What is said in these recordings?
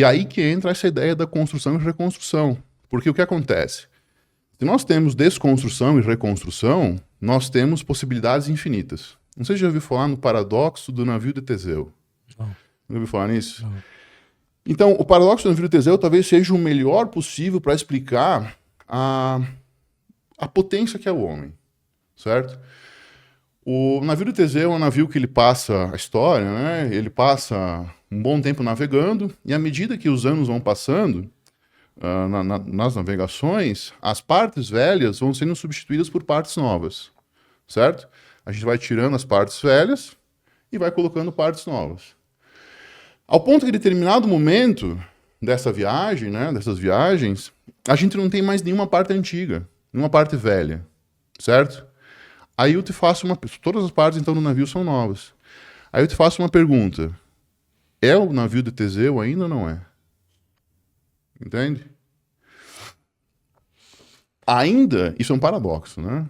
E aí que entra essa ideia da construção e reconstrução. Porque o que acontece? Se nós temos desconstrução e reconstrução, nós temos possibilidades infinitas. Não sei se já ouviu falar no paradoxo do navio de Teseu. Não. Já ouviu falar nisso? Não. Então, o paradoxo do navio de Teseu talvez seja o melhor possível para explicar a potência que é o homem, certo? O navio de Teseu é um navio que ele passa a história, né? Ele passa um bom tempo navegando, e à medida que os anos vão passando, nas navegações, as partes velhas vão sendo substituídas por partes novas, certo? A gente vai tirando as partes velhas e vai colocando partes novas. Ao ponto que, em determinado momento dessa viagem, né, dessas viagens, a gente não tem mais nenhuma parte antiga, nenhuma parte velha, certo? Aí eu te faço todas as partes, então, do navio são novas. Aí eu te faço uma pergunta. É o navio de Teseu ainda ou não é? Entende? Ainda, isso é um paradoxo, né?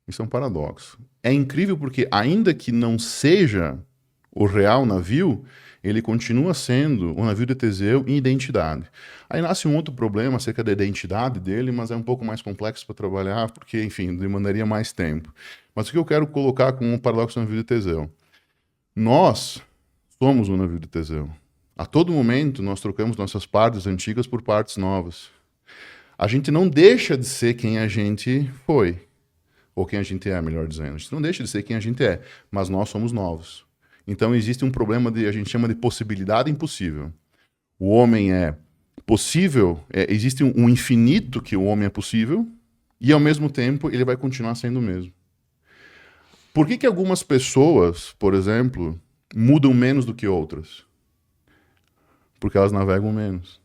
Isso é um paradoxo. É incrível porque, ainda que não seja o real navio, ele continua sendo o navio de Teseu em identidade. Aí nasce um outro problema acerca da identidade dele, mas é um pouco mais complexo para trabalhar, porque, enfim, demandaria mais tempo. Mas o que eu quero colocar como um paradoxo do navio de Teseu? Nós somos o navio de Teseu. A todo momento, nós trocamos nossas partes antigas por partes novas. A gente não deixa de ser quem a gente foi. Ou quem a gente é, melhor dizendo. A gente não deixa de ser quem a gente é, mas nós somos novos. Então existe um problema a gente chama de possibilidade impossível. O homem é possível, existe um infinito que o homem é possível, e ao mesmo tempo ele vai continuar sendo o mesmo. Por que algumas pessoas, por exemplo, mudam menos do que outras? Porque elas navegam menos.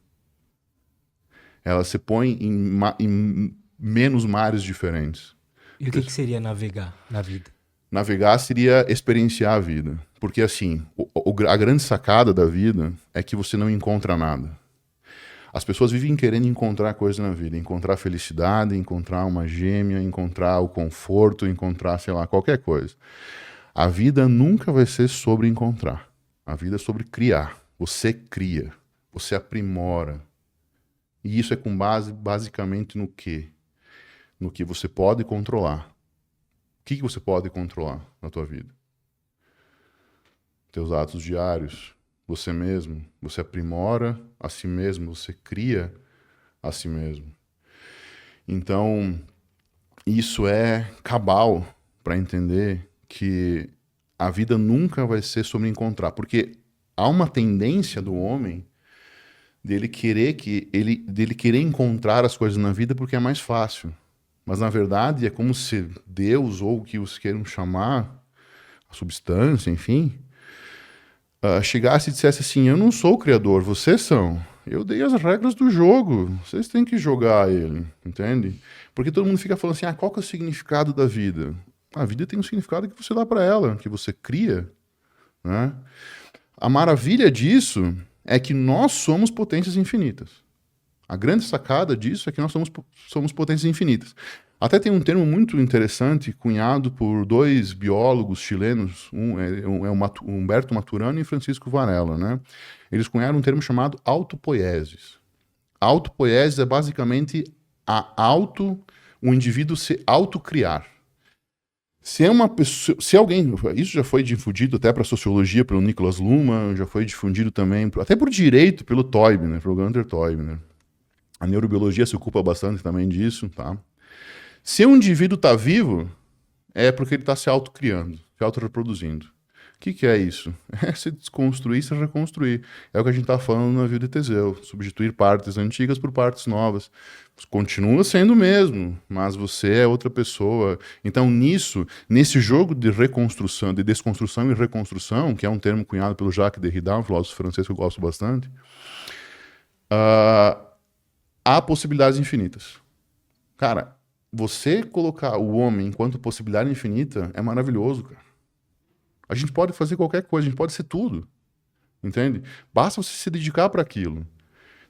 Elas se põem em menos mares diferentes. E o que seria navegar na vida? Navegar seria experienciar a vida. Porque, assim, a grande sacada da vida é que você não encontra nada. As pessoas vivem querendo encontrar coisa na vida. Encontrar felicidade, encontrar uma gêmea, encontrar o conforto, encontrar, sei lá, qualquer coisa. A vida nunca vai ser sobre encontrar. A vida é sobre criar. Você cria. Você aprimora. E isso é com base, basicamente, no quê? No que você pode controlar. O que você pode controlar na tua vida? Teus atos diários, você mesmo, você aprimora a si mesmo, você cria a si mesmo. Então, isso é cabal para entender que a vida nunca vai ser sobre encontrar, porque há uma tendência do homem dele querer encontrar as coisas na vida porque é mais fácil. Mas, na verdade, é como se Deus, ou o que vocês queiram chamar, a substância, enfim, chegasse e dissesse assim, eu não sou o criador, vocês são. Eu dei as regras do jogo, vocês têm que jogar ele, entende? Porque todo mundo fica falando assim, qual que é o significado da vida? A vida tem um significado que você dá para ela, que você cria, né? A maravilha disso é que nós somos potências infinitas. A grande sacada disso é que nós somos potências infinitas. Até tem um termo muito interessante, cunhado por dois biólogos chilenos, um é o Humberto Maturana e Francisco Varela, né? Eles cunharam um termo chamado autopoiesis. Autopoiesis é basicamente o indivíduo se autocriar. Se alguém, isso já foi difundido até para sociologia pelo Niklas Luhmann, já foi difundido também, até por direito pelo Teubner, pelo Gunther Teubner. A neurobiologia se ocupa bastante também disso, tá? Se um indivíduo está vivo, é porque ele está se autocriando, se autorreproduzindo. O que é isso? É se desconstruir, se reconstruir. É o que a gente está falando no navio de Teseu. Substituir partes antigas por partes novas. Continua sendo o mesmo, mas você é outra pessoa. Então, nesse jogo de reconstrução, de desconstrução e reconstrução, que é um termo cunhado pelo Jacques Derrida, um filósofo francês que eu gosto bastante, há possibilidades infinitas. Cara, você colocar o homem enquanto possibilidade infinita é maravilhoso, cara. A gente pode fazer qualquer coisa, a gente pode ser tudo, entende? Basta você se dedicar para aquilo.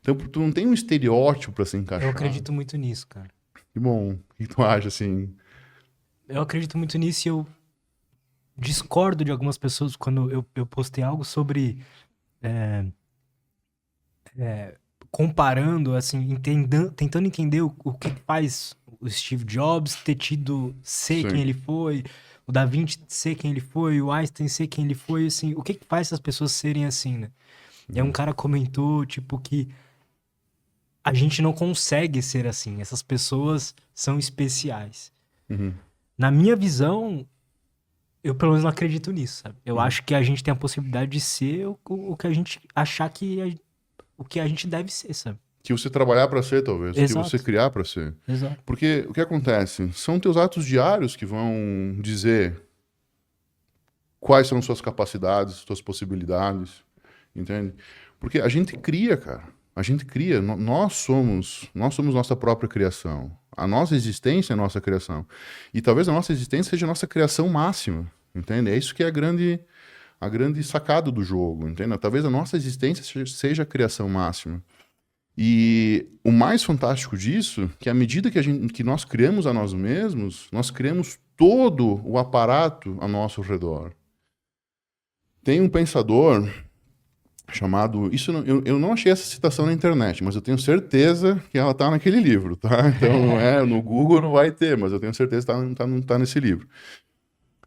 Então, tu não tem um estereótipo para se encaixar. Eu acredito muito nisso, cara. Que bom. O que tu acha, assim? Eu acredito muito nisso e eu discordo de algumas pessoas quando eu postei algo sobre comparando, assim, tentando entender o que faz o Steve Jobs ter ser Sim. quem ele foi, o Da Vinci ser quem ele foi, o Einstein ser quem ele foi, assim, o que faz essas pessoas serem assim, né? E aí um cara comentou, tipo, que a gente não consegue ser assim, essas pessoas são especiais. Uhum. Na minha visão, eu pelo menos não acredito nisso, sabe? Eu Uhum. acho que a gente tem a possibilidade de ser o que a gente achar o que a gente deve ser, sabe? Que você trabalhar para ser, talvez. Que você Exato, criar para ser. exato. Porque o que acontece? São teus atos diários que vão dizer quais são suas capacidades, suas possibilidades, entende? Porque a gente cria, cara. A gente cria. Nós somos nossa própria criação. A nossa existência é nossa criação. E talvez a nossa existência seja a nossa criação máxima, entende? É isso que é a grande sacada do jogo, entende? Talvez a nossa existência seja a criação máxima. E o mais fantástico disso, que à medida que nós criamos a nós mesmos, nós criamos todo o aparato ao nosso redor. Tem um pensador chamado... eu não achei essa citação na internet, mas eu tenho certeza que ela está naquele livro, tá? Então não é, no Google não vai ter, mas eu tenho certeza que tá nesse livro.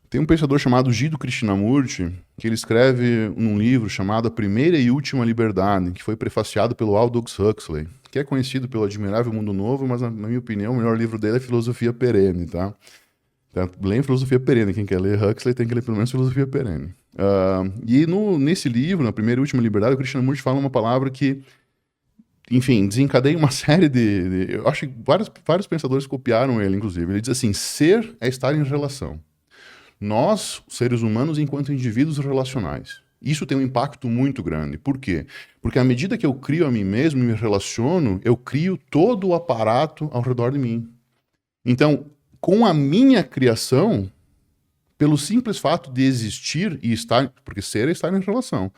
Tem um pensador chamado Jiddu Krishnamurti, que ele escreve num livro chamado A Primeira e Última Liberdade, que foi prefaciado pelo Aldous Huxley, que é conhecido pelo Admirável Mundo Novo, mas na minha opinião o melhor livro dele é Filosofia Perene, tá? Então, leia Filosofia Perene, quem quer ler Huxley tem que ler pelo menos Filosofia Perene. E nesse livro, na Primeira e Última Liberdade, o Krishnamurti fala uma palavra que, enfim, desencadeia uma série eu acho que vários pensadores copiaram ele, inclusive. Ele diz assim, ser é estar em relação. Nós, seres humanos, enquanto indivíduos relacionais. Isso tem um impacto muito grande. Por quê? Porque à medida que eu crio a mim mesmo e me relaciono, eu crio todo o aparato ao redor de mim. Então, com a minha criação, pelo simples fato de existir e estar, porque ser é estar em relação,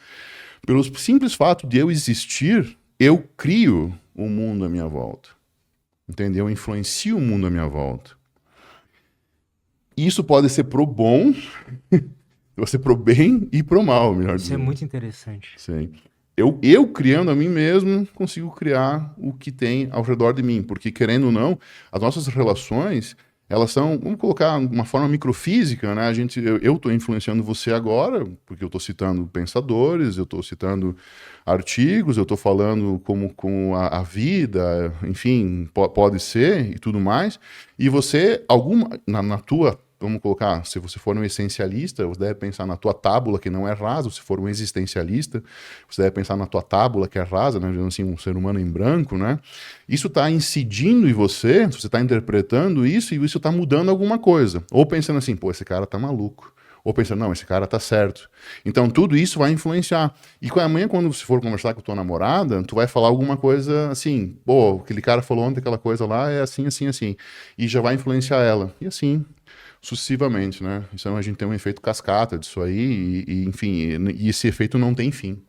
pelo simples fato de eu existir, eu crio o mundo à minha volta. Entendeu? Eu influencio o mundo à minha volta. Isso pode ser pro bom, pode ser pro bem e pro mal, melhor Isso é dizendo. muito interessante. Sim. Eu criando a mim mesmo, consigo criar o que tem ao redor de mim. Porque, querendo ou não, as nossas relações, elas são, vamos colocar uma forma microfísica, né? Eu estou influenciando você agora, porque eu estou citando pensadores, eu estou citando artigos, eu estou falando como a vida, enfim, pode ser e tudo mais. E você, na tua, vamos colocar, se você for um essencialista, você deve pensar na tua tábula, que não é rasa. Se for um existencialista, você deve pensar na tua tábula, que é rasa, né? Assim, um ser humano em branco, né? Isso está incidindo em você está interpretando isso, e isso está mudando alguma coisa. Ou pensando assim, pô, esse cara tá maluco. Ou pensando, não, esse cara tá certo. Então, tudo isso vai influenciar. E amanhã, quando você for conversar com tua namorada, tu vai falar alguma coisa assim, pô, aquele cara falou ontem aquela coisa lá, é assim, assim, assim. E já vai influenciar ela. E assim, sucessivamente, né? Então, a gente tem um efeito cascata disso aí, enfim, e esse efeito não tem fim.